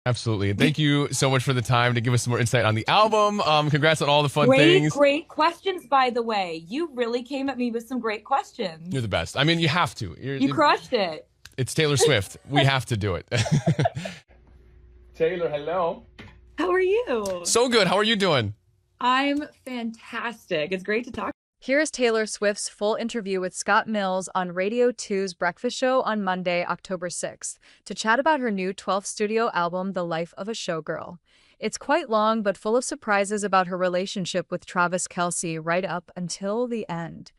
Absolutely. Thank you so much for the time to give us some more insight on the album. Congrats on all the fun Great, things. great questions, by the way. You really came at me with some great You're questions. the best. I mean, you have to. You crushed it. It's Taylor Swift. We have to do it. Taylor, hello. How are you? So good. How are you doing? I'm fantastic. It's great to talk. Here's Taylor Swift's full interview with Scott Mills on Radio 2's Breakfast Show on Monday, October 6th, to chat about her new 12th studio album, The Life of a Showgirl. It's quite long, but full of surprises about her relationship with Travis Kelce right up until the end.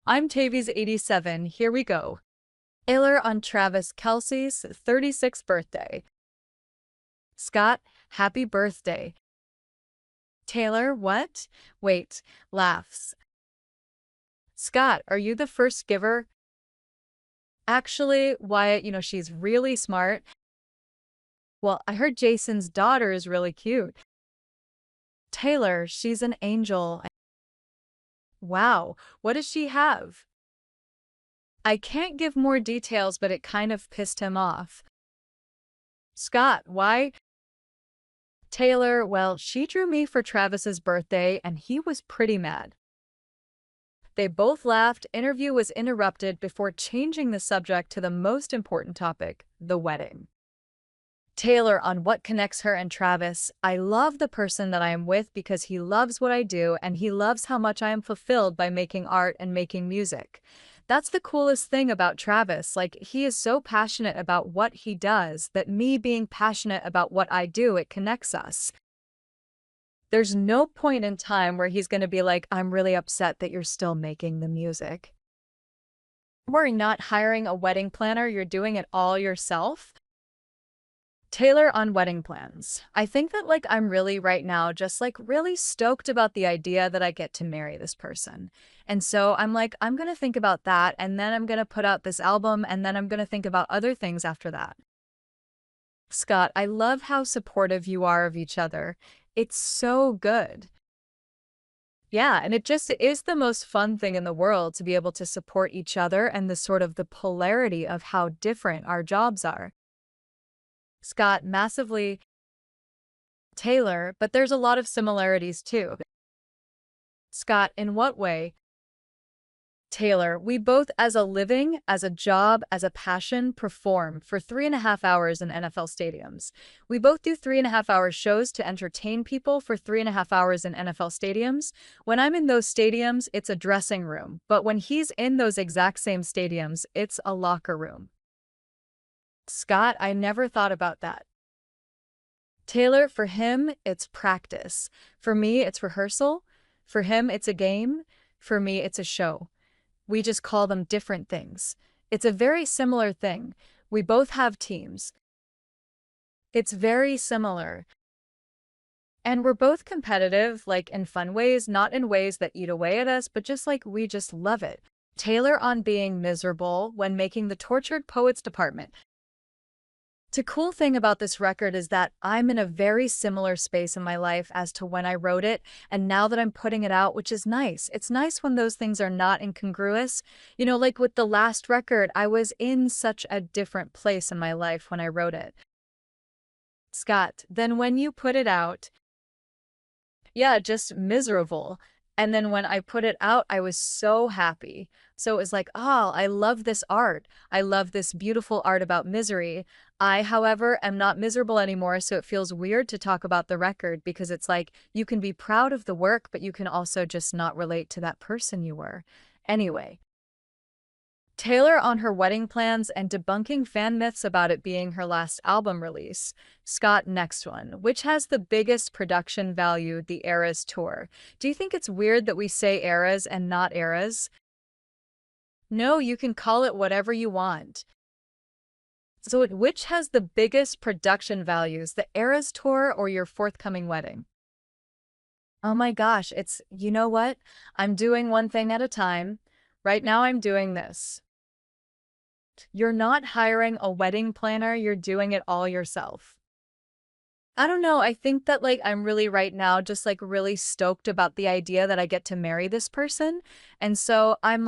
I'm Tavies87. Here we go. Taylor on Travis Kelce's 36th birthday. Scott, happy birthday. Taylor, what? Wait, laughs. Scott, are you the first giver? Actually, Wyatt, she's really smart. Well, I heard Jason's daughter is really cute. Taylor, she's an angel. Wow, what does she have? I can't give more details, but it kind of pissed him off. Scott, why? Taylor, well, she drew me for Travis's birthday, and he was pretty mad. They both laughed. Interview was interrupted before changing the subject to the most important topic, the wedding. Taylor on what connects her and Travis. I love the person that I am with because he loves what I do and he loves how much I am fulfilled by making art and making music. That's the coolest thing about Travis. Like, he is so passionate about what he does that me being passionate about what I do, it connects us. There's no point in time where he's going to be like, I'm really upset that you're still making the music. We're not hiring a wedding planner, you're doing it all yourself. Taylor on wedding plans. I think that I'm really right now just really stoked about the idea that I get to marry this person. And so I'm going to think about that, and then I'm going to put out this album, and then I'm going to think about other things after that. Scott, I love how supportive you are of each other. It's so good. Yeah, and it just is the most fun thing in the world to be able to support each other and the polarity of how different our jobs are. Scott, massively. Taylor, but there's a lot of similarities too. Scott, in what way? Taylor, we both as a living, as a job, as a passion, perform for 3.5 hours in NFL stadiums. We both do 3.5 hour shows to entertain people for 3.5 hours in NFL stadiums. When I'm in those stadiums, it's a dressing room, but when he's in those exact same stadiums, it's a locker room. Scott, I never thought about that. Taylor, for him, it's practice. For me, it's rehearsal. For him, it's a game. For me, it's a show. We just call them different things. It's a very similar thing. We both have teams. It's very similar. And we're both competitive, in fun ways, not in ways that eat away at us, but just we just love it. Taylor on being miserable when making the Tortured Poets department. The cool thing about this record is that I'm in a very similar space in my life as to when I wrote it, and now that I'm putting it out, which is nice. It's nice when those things are not incongruous. With the last record, I was in such a different place in my life when I wrote it. Scott, then when you put it out, yeah, just miserable. And then when I put it out, I was so happy. So it was oh, I love this art. I love this beautiful art about misery. I, however, am not miserable anymore, so it feels weird to talk about the record because it's you can be proud of the work, but you can also just not relate to that person you were. Anyway. Taylor on her wedding plans and debunking fan myths about it being her last album release. Scott, next one. Which has the biggest production value, the Eras Tour? Do you think it's weird that we say Eras and not Eras? No, you can call it whatever you want. So which has the biggest production values, the Eras Tour or your forthcoming wedding? Oh my gosh, you know what? I'm doing one thing at a time. Right now I'm doing this. You're not hiring a wedding planner, you're doing it all yourself. I don't know, I think that I'm really right now just really stoked about the idea that I get to marry this person. And so I'm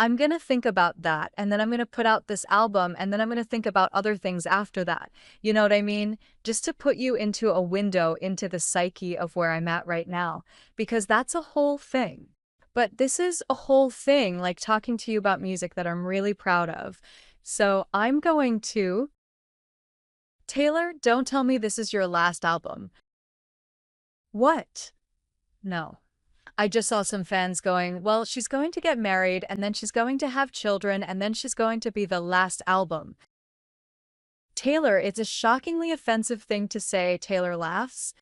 I'm gonna think about that, and then I'm gonna put out this album, and then I'm gonna think about other things after that. You know what I mean? Just to put you into a window into the psyche of where I'm at right now, because that's a whole thing. But this is a whole thing, like talking to you about music that I'm really proud of. So I'm going to. Taylor, don't tell me this is your last album. What? No. I just saw some fans going, well, she's going to get married, and then she's going to have children, and then she's going to be the last album. Taylor, it's a shockingly offensive thing to say, Taylor laughs.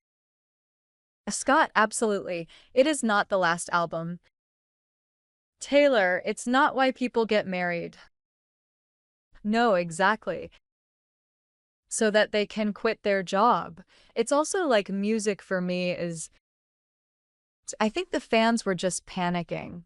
Scott, absolutely. It is not the last album. Taylor, it's not why people get married. No, exactly. So that they can quit their job. It's also like music for me is. I think the fans were just panicking.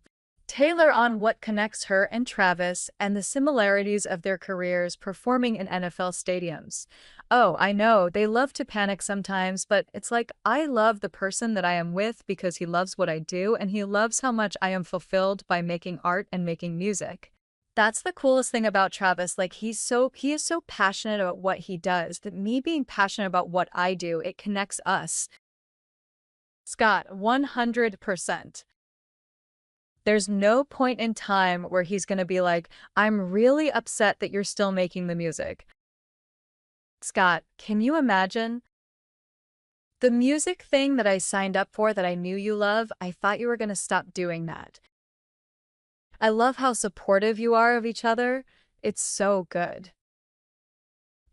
Taylor on what connects her and Travis and the similarities of their careers performing in NFL stadiums. Oh, I know, they love to panic sometimes, but it's like I love the person that I am with because he loves what I do and he loves how much I am fulfilled by making art and making music. That's the coolest thing about Travis. Like he is so passionate about what he does that me being passionate about what I do, it connects us. Scott, 100%. There's no point in time where he's going to be like, I'm really upset that you're still making the music. Scott, can you imagine? The music thing that I signed up for that I knew you love, I thought you were going to stop doing that. I love how supportive you are of each other. It's so good.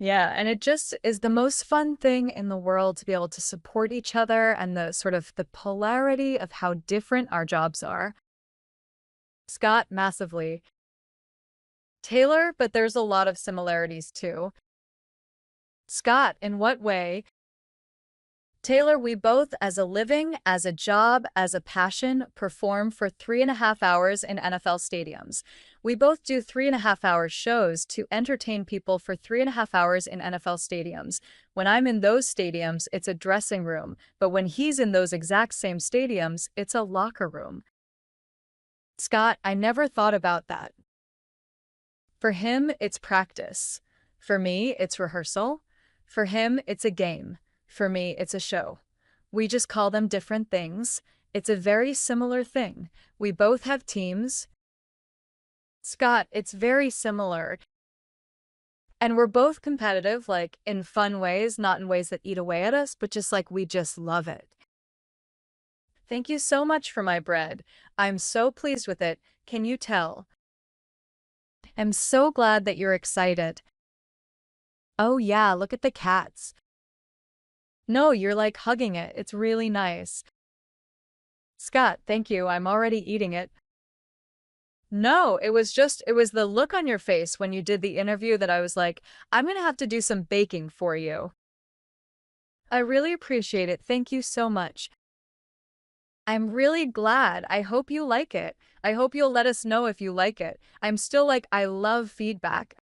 Yeah, and it just is the most fun thing in the world to be able to support each other and the sort of the polarity of how different our jobs are. Scott, massively. Taylor, but there's a lot of similarities too. Scott, in what way? Taylor, we both, as a living, as a job, as a passion, perform for 3.5 hours in NFL stadiums. We both do 3.5 hour shows to entertain people for 3.5 hours in NFL stadiums. When I'm in those stadiums, it's a dressing room, but when he's in those exact same stadiums, it's a locker room. Scott, I never thought about that. For him, it's practice. For me, it's rehearsal. For him, it's a game. For me, it's a show. We just call them different things. It's a very similar thing. We both have teams. Scott, it's very similar. And we're both competitive, like in fun ways, not in ways that eat away at us, but just like we just love it. Thank you so much for my bread. I'm so pleased with it. Can you tell? I'm so glad that you're excited. Oh yeah, look at the cats. No, you're like hugging it. It's really nice. Scott, thank you. I'm already eating it. No, it was the look on your face when you did the interview that I was like, I'm gonna have to do some baking for you. I really appreciate it. Thank you so much. I'm really glad. I hope you like it. I hope you'll let us know if you like it. I'm still like, I love feedback.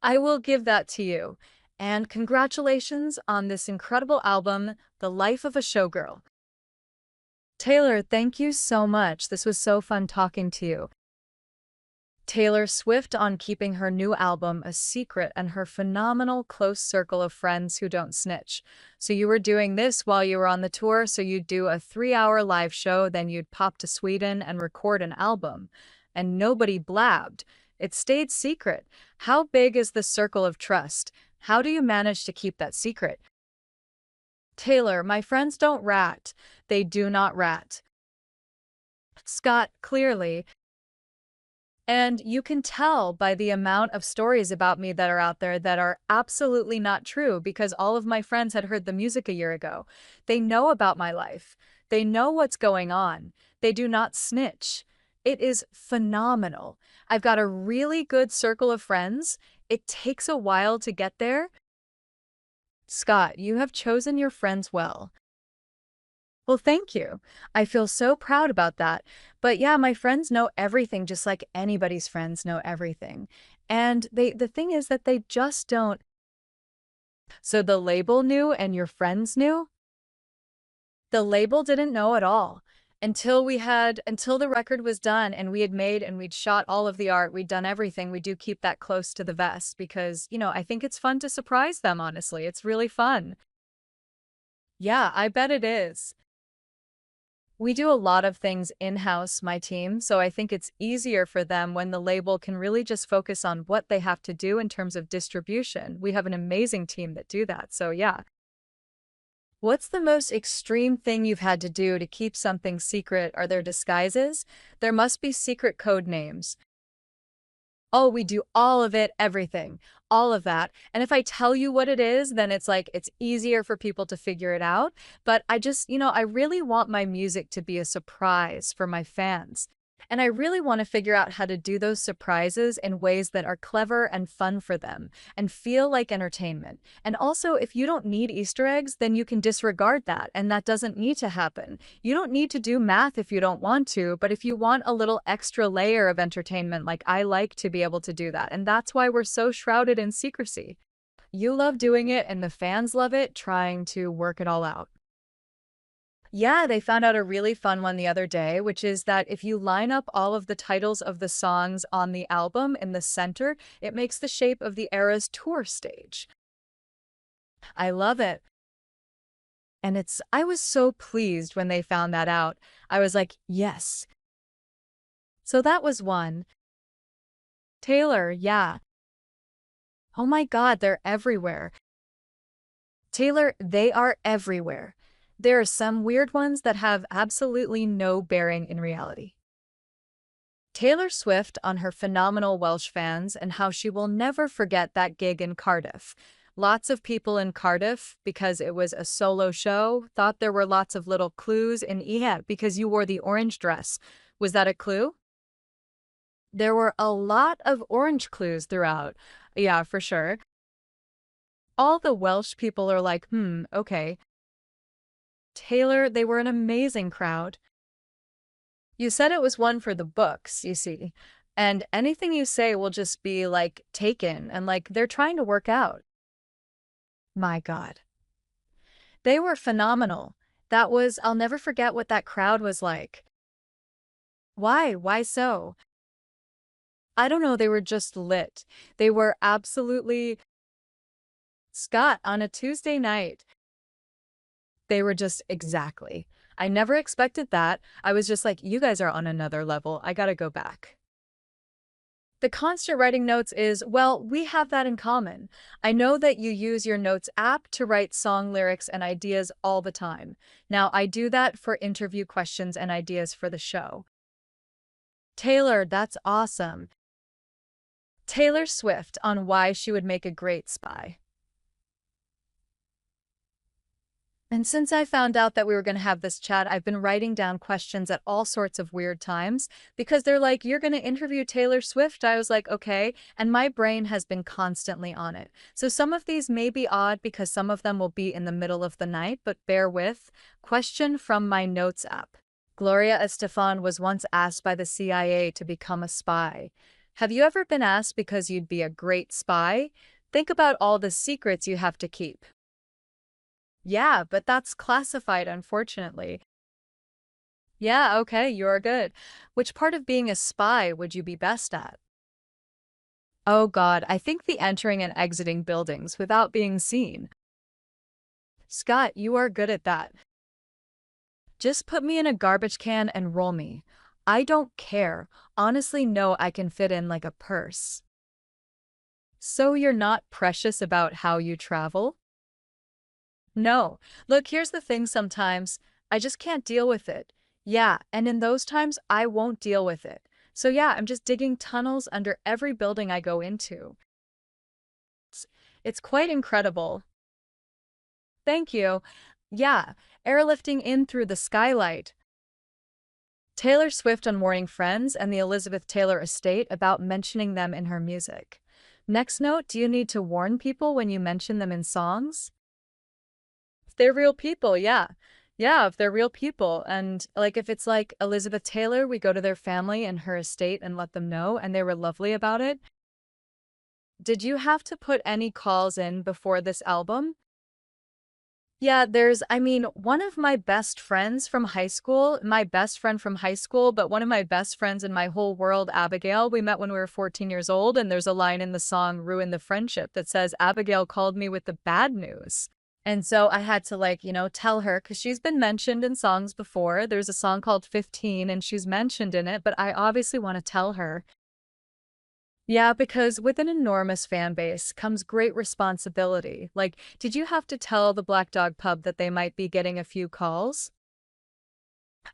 I will give that to you. And congratulations on this incredible album, The Life of a Showgirl. Taylor, thank you so much. This was so fun talking to you. Taylor Swift on keeping her new album a secret and her phenomenal close circle of friends who don't snitch. So you were doing this while you were on the tour, so you'd do a 3-hour live show, then you'd pop to Sweden and record an album. And nobody blabbed. It stayed secret. How big is the circle of trust? How do you manage to keep that secret? Taylor, my friends don't rat. They do not rat. Scott, clearly. And you can tell by the amount of stories about me that are out there that are absolutely not true because all of my friends had heard the music a year ago. They know about my life. They know what's going on. They do not snitch. It is phenomenal. I've got a really good circle of friends. It takes a while to get there. Scott, you have chosen your friends well. Well, thank you. I feel so proud about that. But yeah, my friends know everything just like anybody's friends know everything. And the thing is that they just don't. So the label knew and your friends knew? The label didn't know at all. until the record was done and we had made and we'd shot all of the art, we'd done everything, we do keep that close to the vest because, I think it's fun to surprise them, honestly. It's really fun. Yeah, I bet it is. We do a lot of things in-house, my team, so I think it's easier for them when the label can really just focus on what they have to do in terms of distribution. We have an amazing team that do that, so yeah. What's the most extreme thing you've had to do to keep something secret? Are there disguises? There must be secret code names. Oh, we do all of it, everything, all of that. And if I tell you what it is, then it's like it's easier for people to figure it out. But I just, I really want my music to be a surprise for my fans. And I really want to figure out how to do those surprises in ways that are clever and fun for them and feel like entertainment. And also, if you don't need Easter eggs, then you can disregard that, and that doesn't need to happen. You don't need to do math if you don't want to, but if you want a little extra layer of entertainment, like I like to be able to do that. And that's why we're so shrouded in secrecy. You love doing it, and the fans love it, trying to work it all out. Yeah, they found out a really fun one the other day, which is that if you line up all of the titles of the songs on the album in the center, it makes the shape of the Eras tour stage. I love it. And I was so pleased when they found that out. I was like, yes. So that was one. Taylor, yeah. Oh my God, they're everywhere. Taylor, they are everywhere. There are some weird ones that have absolutely no bearing in reality. Taylor Swift on her phenomenal Welsh fans and how she will never forget that gig in Cardiff. Lots of people in Cardiff, because it was a solo show, thought there were lots of little clues in yeah, because you wore the orange dress. Was that a clue? There were a lot of orange clues throughout. Yeah, for sure. All the Welsh people are like, okay. Taylor, they were an amazing crowd. You said it was one for the books, you see, and anything you say will just be like taken and like they're trying to work out. My God. They were phenomenal. I'll never forget what that crowd was like. Why? Why so? I don't know, they were just lit. They were absolutely Scott on a Tuesday night. They were just exactly. I never expected that. I was just like, you guys are on another level. I gotta go back. The constant writing notes is, well, we have that in common. I know that you use your notes app to write song lyrics and ideas all the time. Now, I do that for interview questions and ideas for the show. Taylor, that's awesome. Taylor Swift on why she would make a great spy. And since I found out that we were going to have this chat, I've been writing down questions at all sorts of weird times because they're like, you're going to interview Taylor Swift. I was like, okay. And my brain has been constantly on it. So some of these may be odd because some of them will be in the middle of the night, but bear with. Question from my notes app. Gloria Estefan was once asked by the CIA to become a spy. Have you ever been asked because you'd be a great spy? Think about all the secrets you have to keep. Yeah, but that's classified, unfortunately. Yeah, okay, you're good. Which part of being a spy would you be best at? Oh God, I think the entering and exiting buildings without being seen. Scott, you are good at that. Just put me in a garbage can and roll me. I don't care. Honestly, no, I can fit in like a purse. So you're not precious about how you travel? No. Look, here's the thing sometimes. I just can't deal with it. Yeah, and in those times, I won't deal with it. So yeah, I'm just digging tunnels under every building I go into. It's quite incredible. Thank you. Yeah, airlifting in through the skylight. Taylor Swift on warning friends and the Elizabeth Taylor estate about mentioning them in her music. Next note, do you need to warn people when you mention them in songs? If they're real people, yeah. Yeah, if they're real people. And like if it's like Elizabeth Taylor, we go to their family and her estate and let them know, and they were lovely about it. Did you have to put any calls in before this album? Yeah, one of my best friends from high school, my best friend from high school, but one of my best friends in my whole world, Abigail, we met when we were 14 years old, and there's a line in the song Ruin the Friendship that says, Abigail called me with the bad news. And so I had to tell her because she's been mentioned in songs before. There's a song called 15 and she's mentioned in it, but I obviously want to tell her. Yeah, because with an enormous fan base comes great responsibility. Like, did you have to tell the Black Dog Pub that they might be getting a few calls?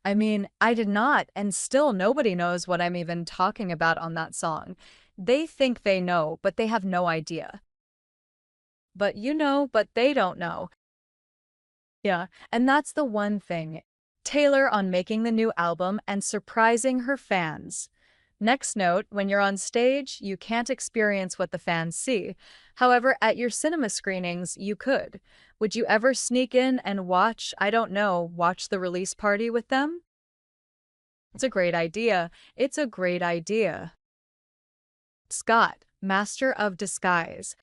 I mean, I did not, and still nobody knows what I'm even talking about on that song. They think they know, but they have no idea. But you know, but they don't know. Yeah, and that's the one thing. Taylor on making the new album and surprising her fans. Next note, when you're on stage, you can't experience what the fans see. However, at your cinema screenings, you could. Would you ever sneak in and I don't know, watch the release party with them? It's a great idea. It's a great idea. Scott, master of disguise.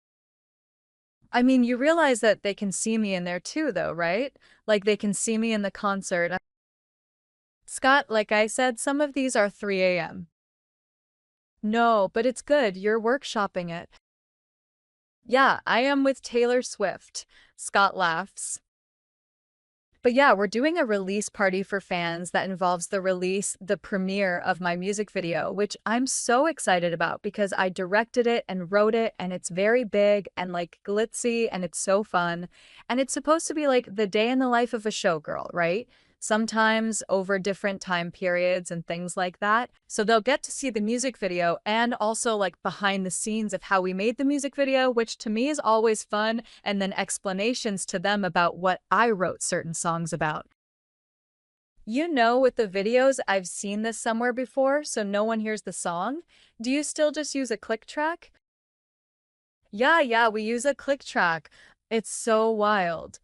I mean, you realize that they can see me in there too, though, right? Like they can see me in the concert. Scott, like I said, some of these are 3 a.m. No, but it's good. You're workshopping it. Yeah, I am with Taylor Swift. Scott laughs. But yeah, we're doing a release party for fans that involves the premiere of my music video, which I'm so excited about because I directed it and wrote it, and it's very big and like glitzy and it's so fun. And it's supposed to be like the day in the life of a showgirl, right? Sometimes over different time periods and things like that. So they'll get to see the music video and also like behind the scenes of how we made the music video, which to me is always fun, and then explanations to them about what I wrote certain songs about. You know, with the videos, I've seen this somewhere before, so no one hears the song. Do you still just use a click track? Yeah, we use a click track. It's so wild.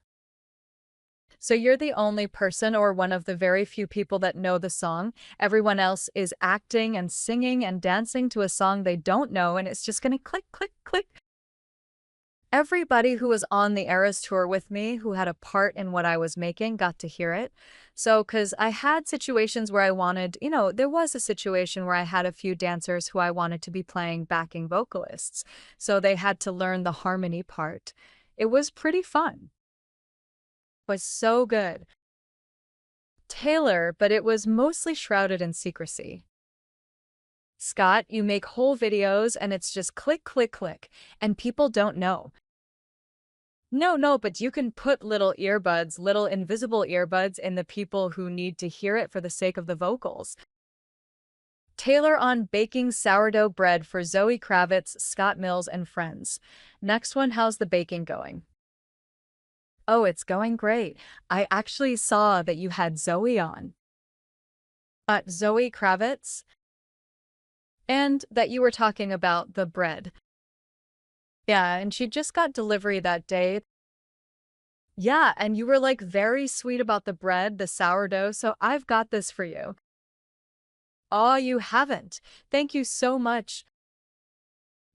So you're the only person or one of the very few people that know the song. Everyone else is acting and singing and dancing to a song they don't know, and it's just gonna click, click, click. Everybody who was on the Eras tour with me, who had a part in what I was making, got to hear it. So, because I had situations where there was a situation where I had a few dancers who I wanted to be playing backing vocalists. So they had to learn the harmony part. It was pretty fun. It was so good. Taylor, but it was mostly shrouded in secrecy. Scott, you make whole videos and it's just click, click, click, and people don't know. No, but you can put little earbuds, little invisible earbuds in the people who need to hear it for the sake of the vocals. Taylor on baking sourdough bread for Zoe Kravitz, Scott Mills, and friends. Next one, how's the baking going? Oh, it's going great. I actually saw that you had Zoe on. Zoe Kravitz? And that you were talking about the bread. Yeah, and she just got delivery that day. Yeah, and you were like very sweet about the bread, the sourdough, so I've got this for you. Aw, you haven't. Thank you so much.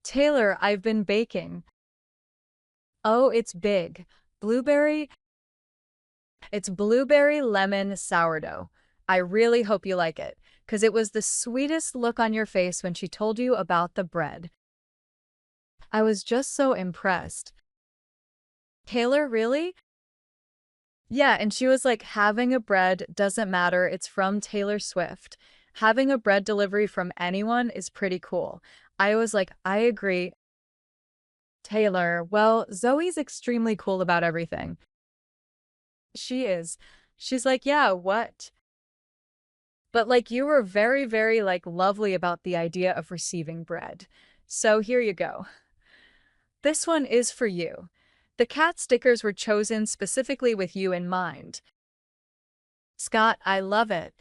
Taylor, I've been baking. Oh, it's big. Blueberry? It's blueberry lemon sourdough. I really hope you like it, 'cause it was the sweetest look on your face when she told you about the bread. I was just so impressed. Taylor, really? Yeah, and she was like, having a bread doesn't matter. It's from Taylor Swift. Having a bread delivery from anyone is pretty cool. I was like, I agree. Taylor, well, Zoe's extremely cool about everything. She is. She's like, yeah, what? But like, you were very, very like lovely about the idea of receiving bread. So here you go. This one is for you. The cat stickers were chosen specifically with you in mind. Scott, I love it.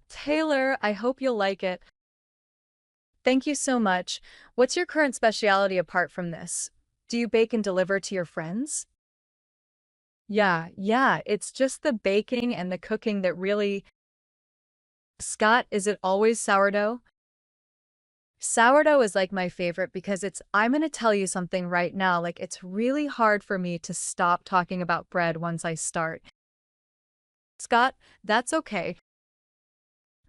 Taylor, I hope you'll like it. Thank you so much. What's your current specialty apart from this? Do you bake and deliver to your friends? Yeah, it's just the baking and the cooking that really... Scott, is it always sourdough? Sourdough is like my favorite because I'm going to tell you something right now. Like, it's really hard for me to stop talking about bread once I start. Scott, that's okay.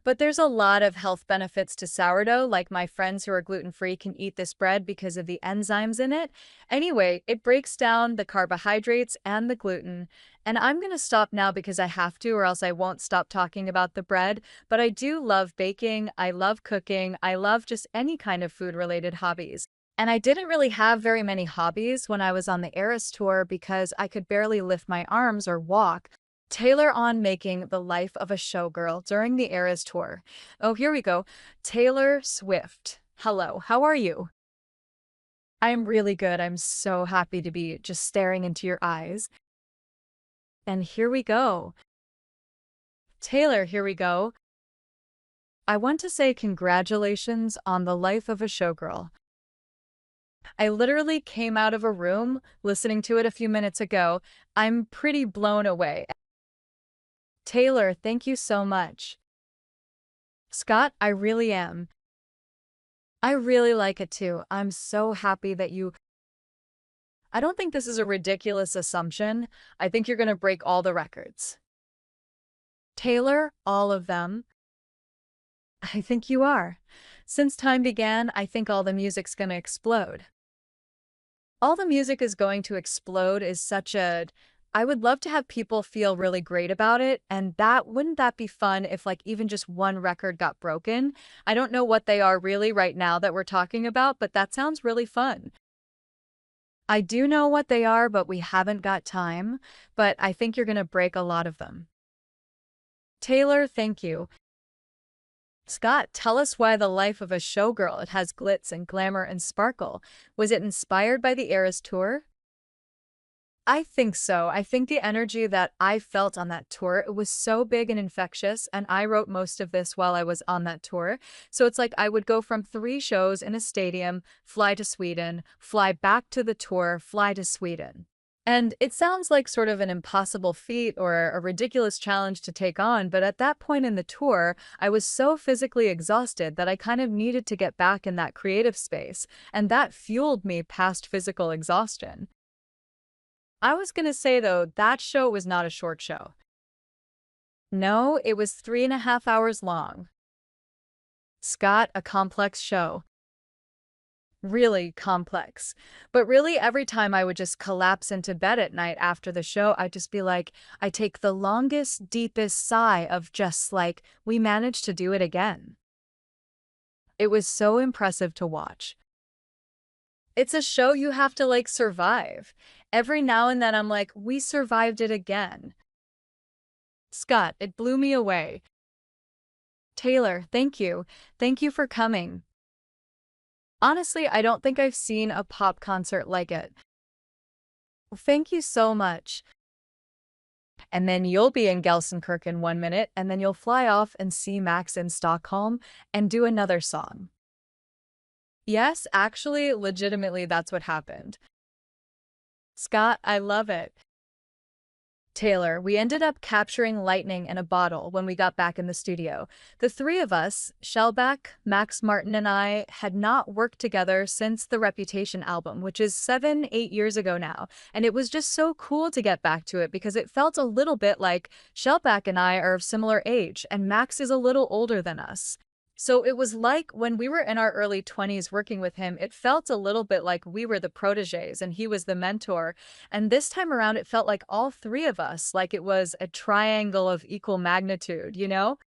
But there's a lot of health benefits to sourdough, like my friends who are gluten-free can eat this bread because of the enzymes in it. Anyway, it breaks down the carbohydrates and the gluten. And I'm going to stop now because I have to, or else I won't stop talking about the bread. But I do love baking, I love cooking, I love just any kind of food-related hobbies. And I didn't really have very many hobbies when I was on the Eras tour because I could barely lift my arms or walk. Taylor on making the life of a showgirl during the Eras tour. Oh, here we go. Taylor Swift. Hello, how are you? I'm really good. I'm so happy to be just staring into your eyes. And here we go. Taylor, here we go. I want to say congratulations on the life of a showgirl. I literally came out of a room listening to it a few minutes ago. I'm pretty blown away. Taylor, thank you so much. Scott, I really am. I really like it too. I'm so happy that you. I don't think this is a ridiculous assumption. I think you're going to break all the records. Taylor, all of them. I think you are. Since time began, I think all the music's going to explode. All the music is going to explode is such a. I would love to have people feel really great about it, and wouldn't that be fun if like even just one record got broken? I don't know what they are really right now that we're talking about, but that sounds really fun. I do know what they are, but we haven't got time, but I think you're going to break a lot of them. Taylor, thank you. Scott, tell us why the life of a showgirl it has glitz and glamour and sparkle. Was it inspired by the Eras tour? I think so. I think the energy that I felt on that tour, it was so big and infectious, and I wrote most of this while I was on that tour. So it's like I would go from 3 shows in a stadium, fly to Sweden, fly back to the tour, fly to Sweden. And it sounds like sort of an impossible feat or a ridiculous challenge to take on, but at that point in the tour, I was so physically exhausted that I kind of needed to get back in that creative space, and that fueled me past physical exhaustion. I was gonna say though, that show was not a short show. No, it was 3.5 hours long. Scott, a complex show. Really complex. But really, every time I would just collapse into bed at night after the show, I'd just be like, I take the longest, deepest sigh of just like, we managed to do it again. It was so impressive to watch. It's a show you have to like survive. Every now and then I'm like, we survived it again. Scott, it blew me away. Taylor, thank you. Thank you for coming. Honestly, I don't think I've seen a pop concert like it. Thank you so much. And then you'll be in Gelsenkirchen 1 minute, and then you'll fly off and see Max in Stockholm and do another song. Yes, actually, legitimately, that's what happened. Scott, I love it. Taylor, we ended up capturing lightning in a bottle when we got back in the studio. The three of us, Shellback, Max Martin, and I, had not worked together since the Reputation album, which is 8 years ago now. And it was just so cool to get back to it because it felt a little bit like Shellback and I are of similar age, and Max is a little older than us. So it was like when we were in our early 20s working with him, it felt a little bit like we were the proteges and he was the mentor. And this time around, it felt like all three of us, like it was a triangle of equal magnitude, you know?